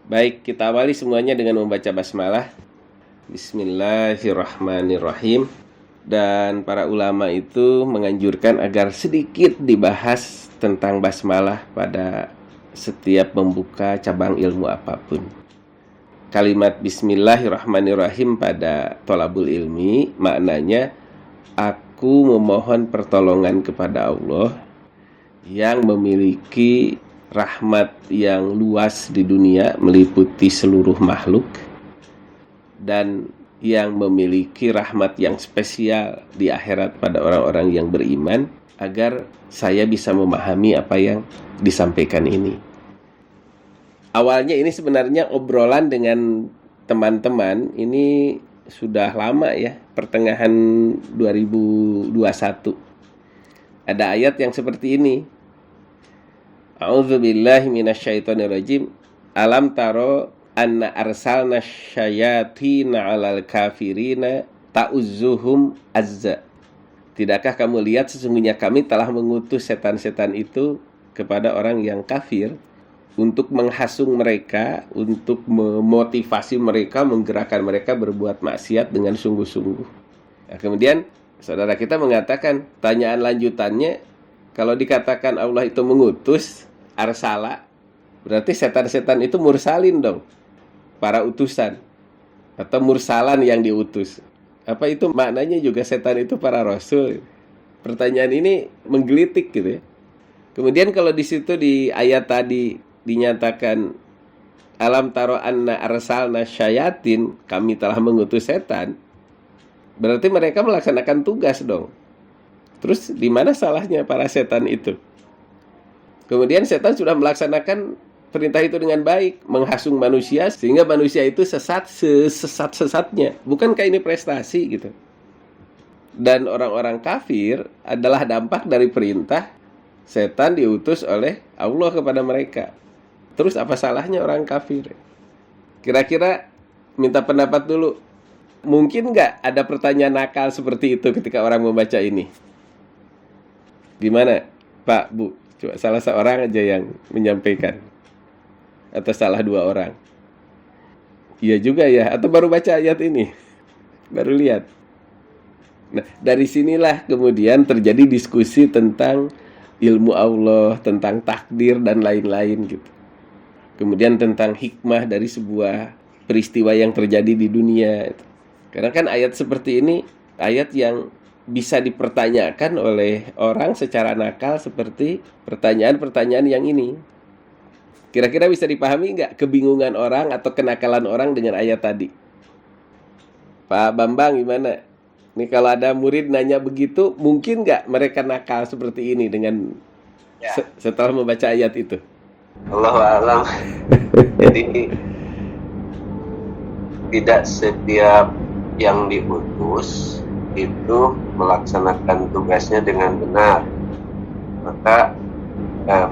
Baik, kita awali semuanya dengan membaca basmalah. Bismillahirrahmanirrahim. Dan para ulama itu menganjurkan agar sedikit dibahas tentang basmalah pada setiap membuka cabang ilmu apapun. Kalimat Bismillahirrahmanirrahim pada tolabul ilmi maknanya aku memohon pertolongan kepada Allah yang memiliki rahmat yang luas di dunia meliputi seluruh makhluk dan yang memiliki rahmat yang spesial di akhirat pada orang-orang yang beriman, agar saya bisa memahami apa yang disampaikan ini. Awalnya ini sebenarnya obrolan dengan teman-teman ini sudah lama ya, pertengahan 2021. Ada ayat yang seperti ini. A'udzubillahi minasyaitonirrajim. Alam taro anna arsalna syayatina 'alal kafirina ta'uzzuhum azza. Tidakkah kamu lihat sesungguhnya kami telah mengutus setan-setan itu kepada orang yang kafir untuk menghasung mereka, untuk memotivasi mereka, menggerakkan mereka berbuat maksiat dengan sungguh-sungguh. Nah, kemudian saudara kita mengatakan, tanyaan lanjutannya, kalau dikatakan Allah itu mengutus, arsala, berarti setan-setan itu mursalin dong, para utusan, atau mursalan yang diutus. Apa itu maknanya juga setan itu para rasul? Pertanyaan ini menggelitik gitu ya. Kemudian kalau di situ di ayat tadi dinyatakan alam taro anna arsalna syayatin, kami telah mengutus setan, berarti mereka melaksanakan tugas dong. Terus di mana salahnya para setan itu? Kemudian setan sudah melaksanakan perintah itu dengan baik, menghasung manusia sehingga manusia itu sesat sesat-sesatnya. Bukankah ini prestasi gitu? Dan orang-orang kafir adalah dampak dari perintah setan diutus oleh Allah kepada mereka. Terus apa salahnya orang kafir? Kira-kira minta pendapat dulu. Mungkin nggak ada pertanyaan nakal seperti itu ketika orang membaca ini? Gimana, Pak, Bu? Coba salah seorang aja yang menyampaikan. Atau salah dua orang. Iya juga ya. Atau baru baca ayat ini? Baru lihat. Nah, dari sinilah kemudian terjadi diskusi tentang ilmu Allah, tentang takdir dan lain-lain gitu. Kemudian tentang hikmah dari sebuah peristiwa yang terjadi di dunia. Karena kan ayat seperti ini, ayat yang bisa dipertanyakan oleh orang secara nakal seperti pertanyaan-pertanyaan yang ini. Kira-kira bisa dipahami nggak kebingungan orang atau kenakalan orang dengan ayat tadi? Pak Bambang gimana? Ini kalau ada murid nanya begitu, mungkin nggak mereka nakal seperti ini dengan setelah membaca ayat itu? Allahu a'lam. Jadi tidak setiap yang diutus itu melaksanakan tugasnya dengan benar. Maka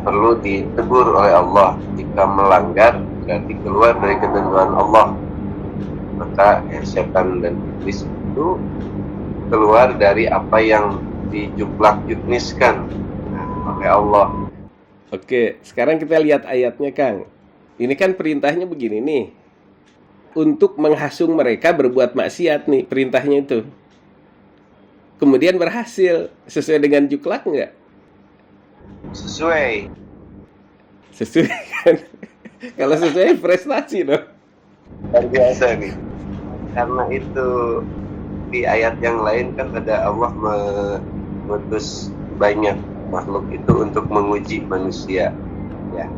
perlu ditegur oleh Allah. Jika melanggar berarti keluar dari ketentuan Allah. Maka setan dan iblis itu keluar dari apa yang dijuklak-jukniskan oleh Allah. Oke, sekarang kita lihat ayatnya, Kang. Ini kan perintahnya begini nih. Untuk menghasung mereka berbuat maksiat nih, perintahnya itu. Kemudian berhasil sesuai dengan juklak nggak? Sesuai kan? Kalau sesuai prestasi dong. Luar biasa nih. Karena itu di ayat yang lain kan ada Allah mengutus banyak makhluk itu untuk menguji manusia. Ya,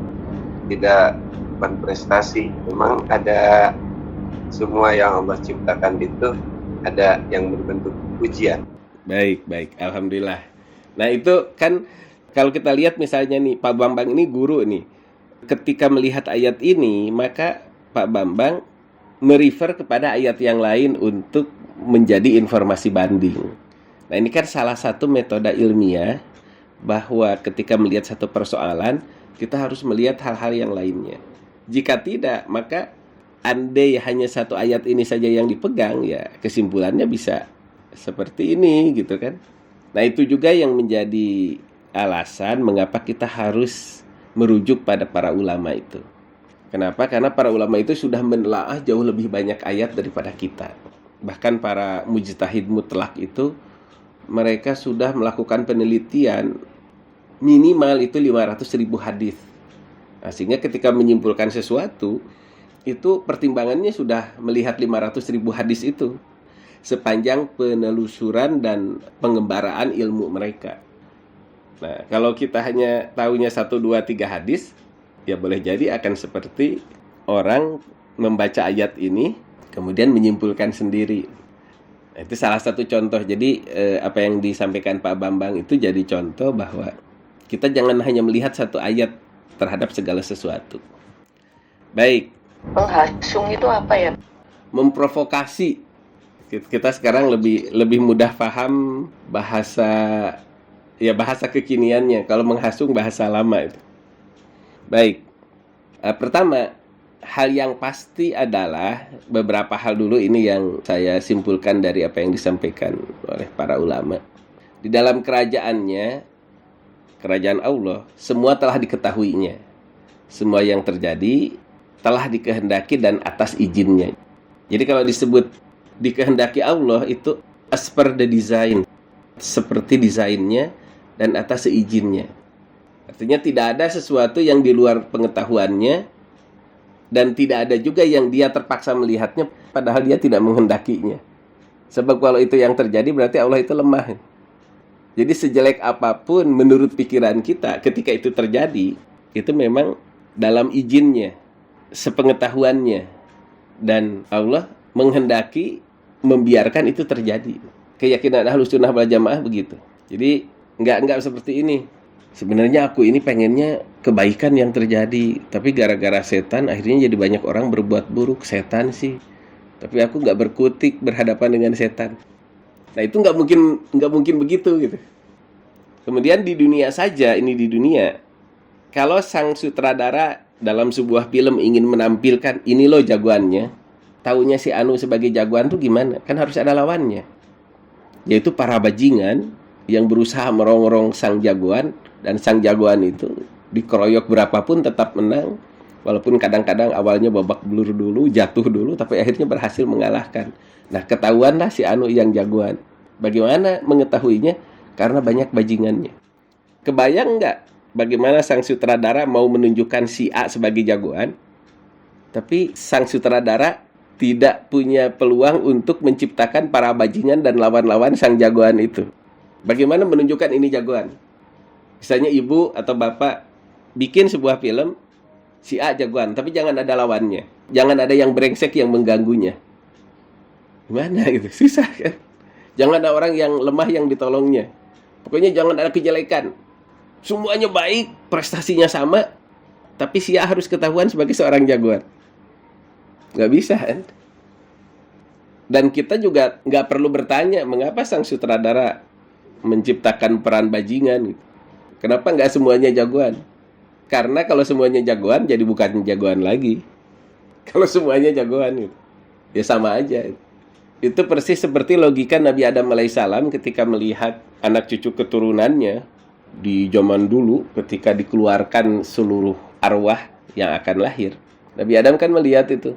tidak bukan prestasi. Memang ada semua yang Allah ciptakan itu ada yang berbentuk ujian. Baik. Alhamdulillah. Nah itu kan kalau kita lihat misalnya nih, Pak Bambang ini guru nih. Ketika melihat ayat ini, maka Pak Bambang merefer kepada ayat yang lain untuk menjadi informasi banding. Nah ini kan salah satu metode ilmiah bahwa ketika melihat satu persoalan, kita harus melihat hal-hal yang lainnya. Jika tidak, maka andai hanya satu ayat ini saja yang dipegang, ya kesimpulannya bisa seperti ini gitu kan. Nah itu juga yang menjadi alasan mengapa kita harus merujuk pada para ulama itu. Kenapa? Karena para ulama itu sudah menelaah jauh lebih banyak ayat daripada kita. Bahkan para mujtahid mutlak itu, mereka sudah melakukan penelitian minimal itu 500.000 hadis. Nah, sehingga ketika menyimpulkan sesuatu, itu pertimbangannya sudah melihat 500.000 hadis itu sepanjang penelusuran dan pengembaraan ilmu mereka. Nah, kalau kita hanya tahunya 1, 2, 3 hadis, ya boleh jadi akan seperti orang membaca ayat ini kemudian menyimpulkan sendiri. Nah, itu salah satu contoh. Jadi apa yang disampaikan Pak Bambang itu jadi contoh bahwa kita jangan hanya melihat satu ayat terhadap segala sesuatu. Baik. Menghasung itu apa ya? Memprovokasi. Kita sekarang lebih mudah paham bahasa kekiniannya. Kalau menghasung bahasa lama itu. Baik, pertama, hal yang pasti adalah beberapa hal dulu ini yang saya simpulkan dari apa yang disampaikan oleh para ulama. Di dalam kerajaannya, kerajaan Allah, semua telah diketahuinya. Semua yang terjadi telah dikehendaki dan atas izinnya. Jadi kalau disebut dikehendaki Allah itu as per the design, seperti desainnya dan atas seizinnya. Artinya tidak ada sesuatu yang di luar pengetahuannya dan tidak ada juga yang dia terpaksa melihatnya padahal dia tidak menghendakinya. Sebab kalau itu yang terjadi berarti Allah itu lemah. Jadi sejelek apapun menurut pikiran kita ketika itu terjadi, itu memang dalam izinnya, sepengetahuannya. Dan Allah menghendaki membiarkan itu terjadi. Keyakinan Ahlus Sunnah wal Jamaah begitu. Jadi enggak seperti ini. Sebenarnya aku ini pengennya kebaikan yang terjadi, tapi gara-gara setan akhirnya jadi banyak orang berbuat buruk. Setan sih, tapi aku nggak berkutik berhadapan dengan setan. Nah itu nggak mungkin begitu gitu. Kemudian di dunia saja, ini di dunia, kalau sang sutradara dalam sebuah film ingin menampilkan ini loh jagoannya, taunya si Anu sebagai jagoan tuh gimana? Kan harus ada lawannya, yaitu para bajingan yang berusaha merongrong sang jagoan. Dan sang jagoan itu dikeroyok berapapun tetap menang. Walaupun kadang-kadang awalnya babak belur dulu, jatuh dulu, tapi akhirnya berhasil mengalahkan. Nah, ketahuanlah si Anu yang jagoan. Bagaimana mengetahuinya? Karena banyak bajingannya. Kebayang nggak bagaimana sang sutradara mau menunjukkan si A sebagai jagoan, tapi sang sutradara tidak punya peluang untuk menciptakan para bajingan dan lawan-lawan sang jagoan itu. Bagaimana menunjukkan ini jagoan? Misalnya ibu atau bapak bikin sebuah film, si A jagoan, tapi jangan ada lawannya. Jangan ada yang brengsek yang mengganggunya. Gimana gitu? Susah kan? Jangan ada orang yang lemah yang ditolongnya. Pokoknya jangan ada kejelekan. Semuanya baik, prestasinya sama, tapi si A harus ketahuan sebagai seorang jagoan. Nggak bisa kan? Dan kita juga nggak perlu bertanya mengapa sang sutradara menciptakan peran bajingan gitu. Kenapa nggak semuanya jagoan? Karena kalau semuanya jagoan, jadi bukan jagoan lagi. Kalau semuanya jagoan, gitu, ya sama aja. Itu persis seperti logika Nabi Adam alaihissalam ketika melihat anak cucu keturunannya di zaman dulu ketika dikeluarkan seluruh arwah yang akan lahir. Nabi Adam kan melihat itu.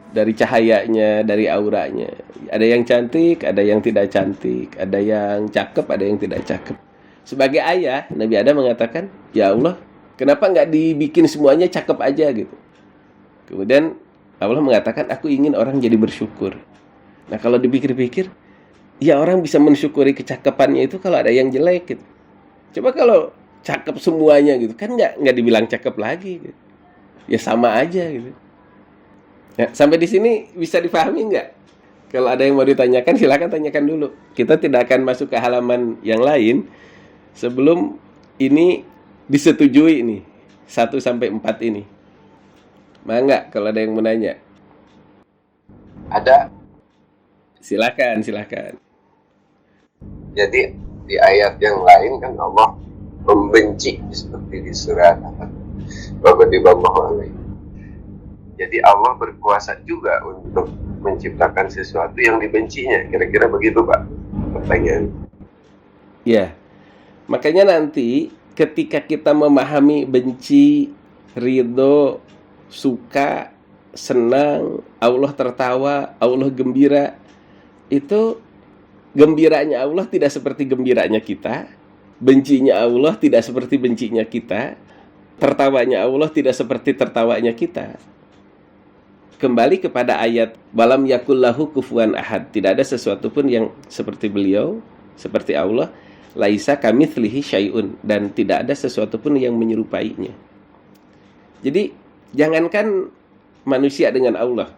Dari cahayanya, dari auranya. Ada yang cantik, ada yang tidak cantik. Ada yang cakep, ada yang tidak cakep. Sebagai ayah, Nabi Adam mengatakan, ya Allah, kenapa nggak dibikin semuanya cakep aja gitu. Kemudian Allah mengatakan, aku ingin orang jadi bersyukur. Nah kalau dipikir-pikir, ya orang bisa mensyukuri kecakapannya itu kalau ada yang jelek gitu. Coba kalau cakep semuanya gitu, kan nggak dibilang cakep lagi gitu. Ya sama aja gitu. Nah, sampai di sini bisa dipahami nggak? Kalau ada yang mau ditanyakan, silakan tanyakan dulu. Kita tidak akan masuk ke halaman yang lain sebelum ini disetujui nih 1-4 ini. Mangga kalau ada yang mau nanya. Ada. Silakan. Jadi di ayat yang lain kan Allah membenci seperti di surat Al-Baqarah. Jadi Allah berkuasa juga untuk menciptakan sesuatu yang dibencinya. Kira-kira begitu, Pak, pertanyaan. Ya. Makanya nanti ketika kita memahami benci, ridho, suka, senang, Allah tertawa, Allah gembira. Itu gembiranya Allah tidak seperti gembiranya kita, bencinya Allah tidak seperti bencinya kita, tertawanya Allah tidak seperti tertawanya kita. Kembali kepada ayat walam yakullahu kufuwan ahad, tidak ada sesuatu pun yang seperti beliau, seperti Allah. Laisa kamitslihi syai'un, dan tidak ada sesuatu pun yang menyerupainya. Jadi jangankan manusia dengan Allah,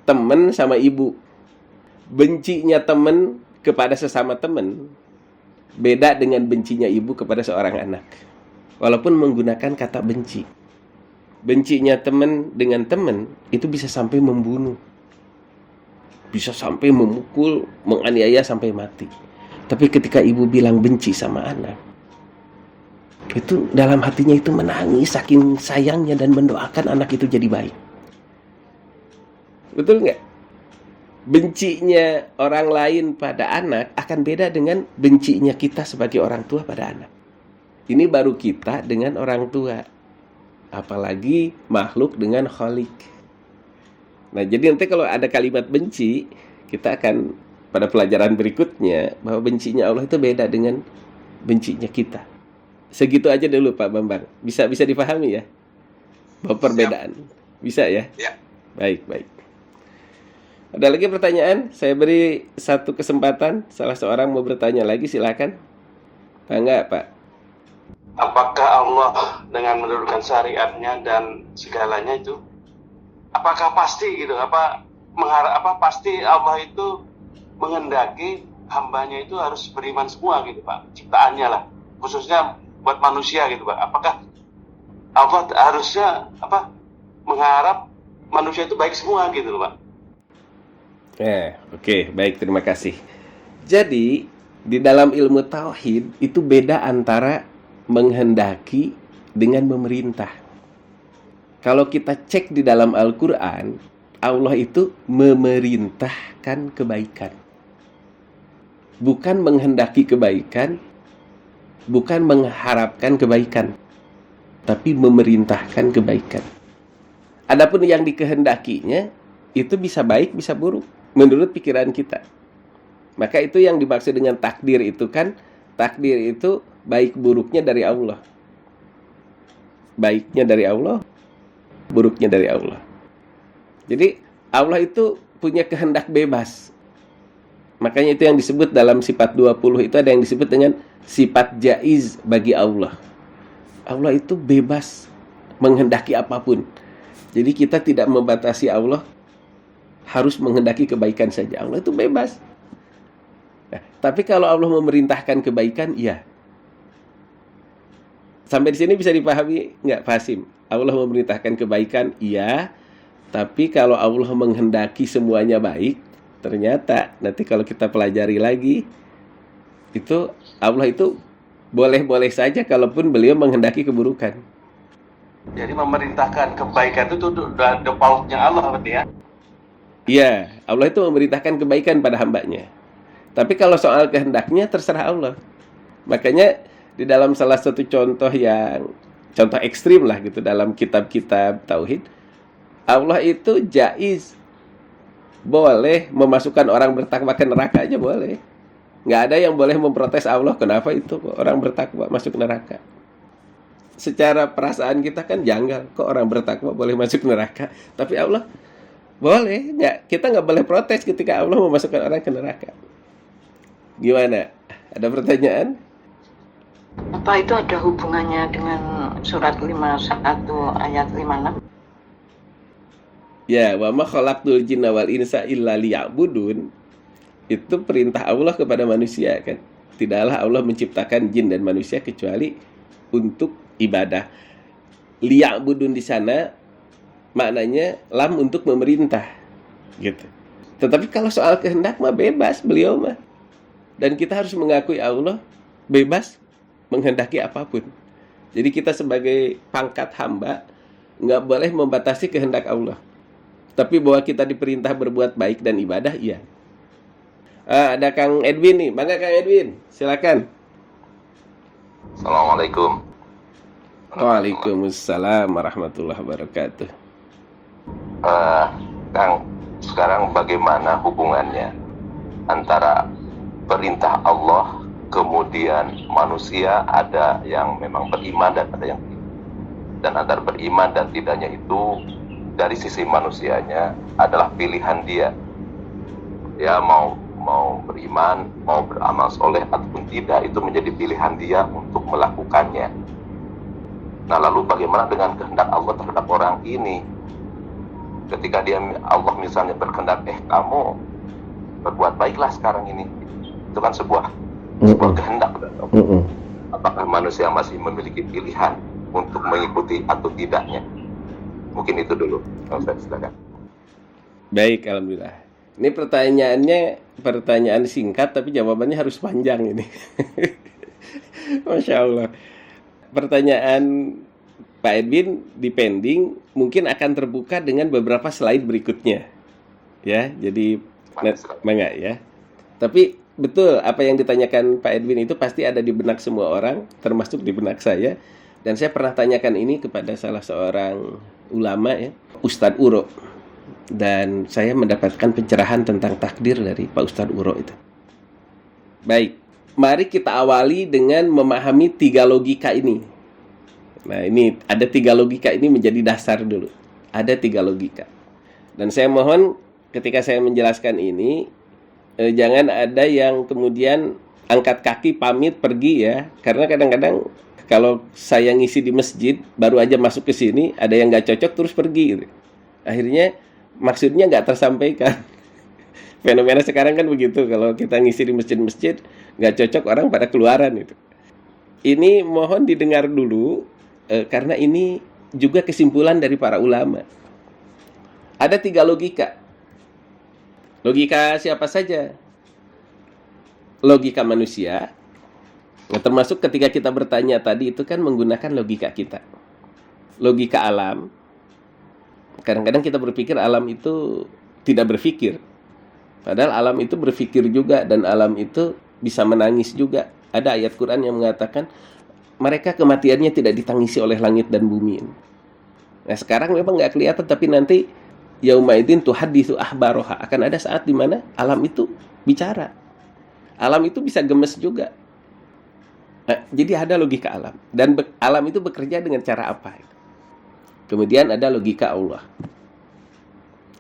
teman sama ibu, bencinya teman kepada sesama teman beda dengan bencinya ibu kepada seorang anak, walaupun menggunakan kata benci. Bencinya teman dengan teman itu bisa sampai membunuh, bisa sampai memukul, menganiaya sampai mati. Tapi ketika ibu bilang benci sama anak, itu dalam hatinya itu menangis saking sayangnya dan mendoakan anak itu jadi baik. Betul nggak? Bencinya orang lain pada anak akan beda dengan bencinya kita sebagai orang tua pada anak. Ini baru kita dengan orang tua, apalagi makhluk dengan khalik. Nah, jadi nanti kalau ada kalimat benci, kita akan pada pelajaran berikutnya bahwa bencinya Allah itu beda dengan bencinya kita. Segitu aja dulu Pak Bambang. Bisa dipahami ya? Bahwa perbedaan. Bisa ya? Ya. Baik. Ada lagi pertanyaan? Saya beri satu kesempatan. Salah seorang mau bertanya lagi, silakan. Enggak, Pak? Apakah Allah dengan menurunkan syariatnya dan segalanya itu, apakah pasti gitu? Apa pasti Allah itu menghendaki hambanya itu harus beriman semua gitu Pak, ciptaannya lah, khususnya buat manusia gitu Pak? Apakah Allah harusnya mengharap manusia itu baik semua gitu Pak? Oke, baik, terima kasih. Jadi di dalam ilmu tauhid itu beda antara menghendaki dengan memerintah. Kalau kita cek di dalam Al-Quran, Allah itu memerintahkan kebaikan, bukan menghendaki kebaikan, bukan mengharapkan kebaikan, tapi memerintahkan kebaikan. Adapun yang dikehendakinya itu bisa baik, bisa buruk menurut pikiran kita. Maka itu yang dimaksud dengan takdir itu kan, takdir itu baik buruknya dari Allah. Baiknya dari Allah, buruknya dari Allah. Jadi Allah itu punya kehendak bebas. Makanya itu yang disebut dalam sifat 20 itu ada yang disebut dengan sifat jaiz bagi Allah. Allah itu bebas menghendaki apapun. Jadi kita tidak membatasi Allah harus menghendaki kebaikan saja. Allah itu bebas. Nah, tapi kalau Allah memerintahkan kebaikan, iya. Sampai di sini bisa dipahami nggak, Pak Hasim? Allah memerintahkan kebaikan, iya. Tapi kalau Allah menghendaki semuanya baik, ternyata nanti kalau kita pelajari lagi, itu Allah itu boleh-boleh saja kalaupun beliau menghendaki keburukan. Jadi memerintahkan kebaikan itu udah defaultnya Allah berarti ya? Iya, Allah itu memerintahkan kebaikan pada hambanya. Tapi kalau soal kehendaknya terserah Allah. Makanya di dalam salah satu contoh ekstrim lah gitu dalam kitab-kitab tauhid, Allah itu jaiz, boleh memasukkan orang bertakwa ke neraka aja boleh. Nggak ada yang boleh memprotes Allah, kenapa itu orang bertakwa masuk neraka. Secara perasaan kita kan janggal, kok orang bertakwa boleh masuk neraka. Tapi Allah boleh, kita nggak boleh protes ketika Allah memasukkan orang ke neraka. Gimana? Ada pertanyaan? Apa itu ada hubungannya dengan surat 51 ayat 56? Ya, wa ma khalaqtul jinna wal insa illa liya'budun. Itu perintah Allah kepada manusia kan. Tidaklah Allah menciptakan jin dan manusia kecuali untuk ibadah. Liya'budun di sana maknanya lam untuk memerintah gitu. Tetapi kalau soal kehendak mah bebas beliau mah. Dan kita harus mengakui Allah bebas menghendaki apapun. Jadi kita sebagai pangkat hamba nggak boleh membatasi kehendak Allah. Tapi bahwa kita diperintah berbuat baik dan ibadah, iya. Ada Kang Edwin nih. Bangga Kang Edwin, silakan. Assalamualaikum. Waalaikumsalam warahmatullahi wabarakatuh. Kang, sekarang bagaimana hubungannya antara perintah Allah, kemudian manusia ada yang memang beriman dan ada yang tidak. Dan antara beriman dan tidaknya itu dari sisi manusianya adalah pilihan dia. Dia mau beriman, mau beramal soleh ataupun tidak, itu menjadi pilihan dia untuk melakukannya. Nah, lalu bagaimana dengan kehendak Allah terhadap orang ini? Ketika Allah misalnya berkehendak, kamu berbuat baiklah sekarang ini, itu kan sebuah kehendak. Apakah manusia masih memiliki pilihan untuk mengikuti atau tidaknya? Mungkin itu dulu. Silakan. Baik, alhamdulillah. Ini pertanyaan singkat tapi jawabannya harus panjang ini. Masya Allah. Pertanyaan Pak Edwin dipending mungkin akan terbuka dengan beberapa slide berikutnya. Ya, jadi mangga ya. Tapi betul apa yang ditanyakan Pak Edwin itu pasti ada di benak semua orang, termasuk di benak saya. Dan saya pernah tanyakan ini kepada salah seorang ulama ya, Ustadz Uro. Dan saya mendapatkan pencerahan tentang takdir dari Pak Ustadz Uro itu. Baik, mari kita awali dengan memahami 3 logika ini. Nah, ini ada 3 logika ini menjadi dasar dulu. Ada 3 logika. Dan saya mohon ketika saya menjelaskan ini, jangan ada yang kemudian angkat kaki pamit pergi ya. Karena kadang-kadang kalau saya ngisi di masjid, baru aja masuk ke sini, ada yang nggak cocok terus pergi gitu. Akhirnya maksudnya nggak tersampaikan. Fenomena sekarang kan begitu, kalau kita ngisi di masjid-masjid nggak cocok, orang pada keluaran itu. Ini mohon didengar dulu, karena ini juga kesimpulan dari para ulama. Ada 3 logika. Logika siapa saja? Logika manusia. Nah, termasuk ketika kita bertanya tadi itu kan menggunakan logika kita. Logika alam. Kadang-kadang kita berpikir alam itu tidak berpikir. Padahal alam itu berpikir juga, dan alam itu bisa menangis juga. Ada ayat Quran yang mengatakan mereka kematiannya tidak ditangisi oleh langit dan bumi. Nah, sekarang memang nggak kelihatan, tapi nanti yaumaidin tuhaditsu ahbaroha, akan ada saat di mana alam itu bicara. Alam itu bisa gemes juga. Nah, jadi ada logika alam, dan alam itu bekerja dengan cara apa? Kemudian ada logika Allah.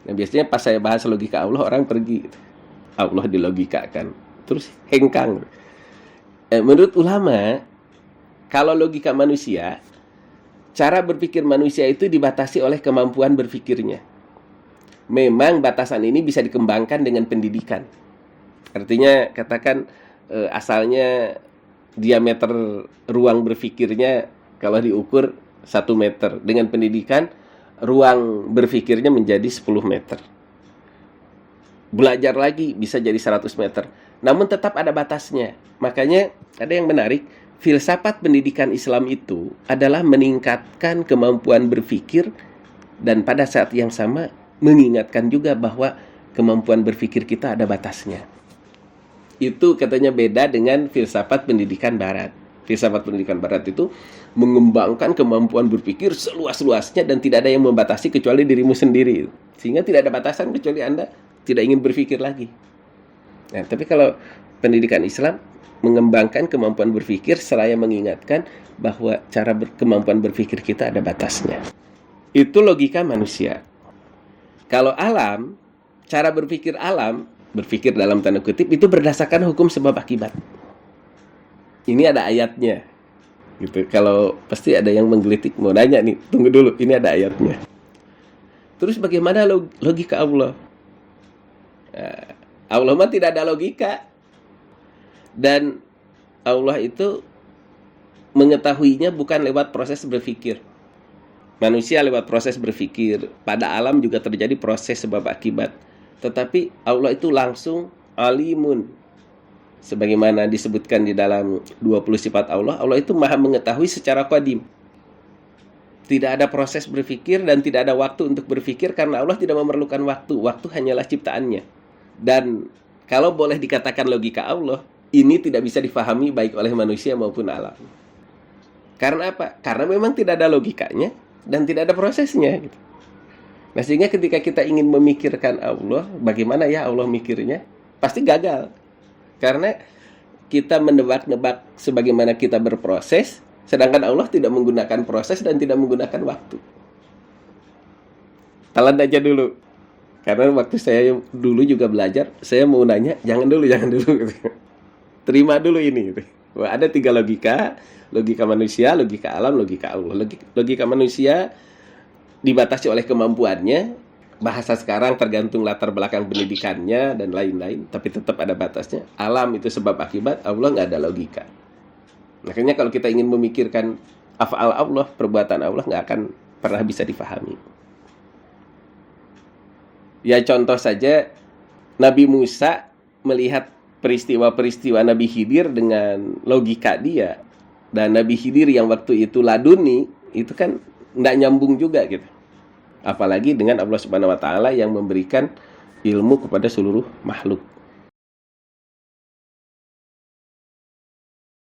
Nah, biasanya pas saya bahas logika Allah, orang pergi. Allah dilogikakan, terus hengkang. Menurut ulama, kalau logika manusia, cara berpikir manusia itu dibatasi oleh kemampuan berpikirnya. Memang batasan ini bisa dikembangkan dengan pendidikan. Artinya, katakan asalnya diameter ruang berpikirnya kalau diukur 1 meter. Dengan pendidikan, ruang berpikirnya menjadi 10 meter. Belajar lagi bisa jadi 100 meter. Namun tetap ada batasnya. Makanya ada yang menarik, filsafat pendidikan Islam itu adalah meningkatkan kemampuan berpikir, dan pada saat yang sama mengingatkan juga bahwa kemampuan berpikir kita ada batasnya. Itu katanya beda dengan filsafat pendidikan barat. Filsafat pendidikan barat itu mengembangkan kemampuan berpikir seluas-luasnya dan tidak ada yang membatasi kecuali dirimu sendiri. Sehingga tidak ada batasan kecuali Anda tidak ingin berpikir lagi. Nah, tapi kalau pendidikan Islam mengembangkan kemampuan berpikir seraya mengingatkan bahwa kemampuan berpikir kita ada batasnya. Itu logika manusia. Kalau alam, cara berpikir alam, berpikir dalam tanda kutip, itu berdasarkan hukum sebab akibat. Ini ada ayatnya. Gitu. Kalau pasti ada yang menggelitik, mau nanya nih, tunggu dulu, ini ada ayatnya. Terus bagaimana logika Allah? Allah mah tidak ada logika. Dan Allah itu mengetahuinya bukan lewat proses berpikir. Manusia lewat proses berpikir. Pada alam juga terjadi proses sebab akibat. Tetapi Allah itu langsung alimun. Sebagaimana disebutkan di dalam 20 sifat Allah, Allah itu maha mengetahui secara qadim. Tidak ada proses berpikir dan tidak ada waktu untuk berpikir karena Allah tidak memerlukan waktu. Waktu hanyalah ciptaannya. Dan kalau boleh dikatakan logika Allah, ini tidak bisa difahami baik oleh manusia maupun alam. Karena apa? Karena memang tidak ada logikanya dan tidak ada prosesnya. Gitu. Nah, sehingga ketika kita ingin memikirkan Allah, bagaimana ya Allah mikirnya, pasti gagal. Karena kita menebak-nebak sebagaimana kita berproses, sedangkan Allah tidak menggunakan proses dan tidak menggunakan waktu. Telan aja dulu. Karena waktu saya dulu juga belajar, saya mau nanya, jangan dulu. Terima dulu ini. Wah, ada 3 logika. Logika manusia, logika alam, logika Allah. Logika manusia dibatasi oleh kemampuannya. Bahasa sekarang tergantung latar belakang pendidikannya dan lain-lain, tapi tetap ada batasnya. Alam itu sebab akibat, Allah nggak ada logika. Makanya kalau kita ingin memikirkan af'al Allah, perbuatan Allah, nggak akan pernah bisa difahami. Ya contoh saja, Nabi Musa melihat peristiwa-peristiwa Nabi Khidir dengan logika dia. Dan Nabi Khidir yang waktu itu laduni, itu kan nggak nyambung juga gitu. Apalagi dengan Allah Subhanahu wa Ta'ala yang memberikan ilmu kepada seluruh makhluk.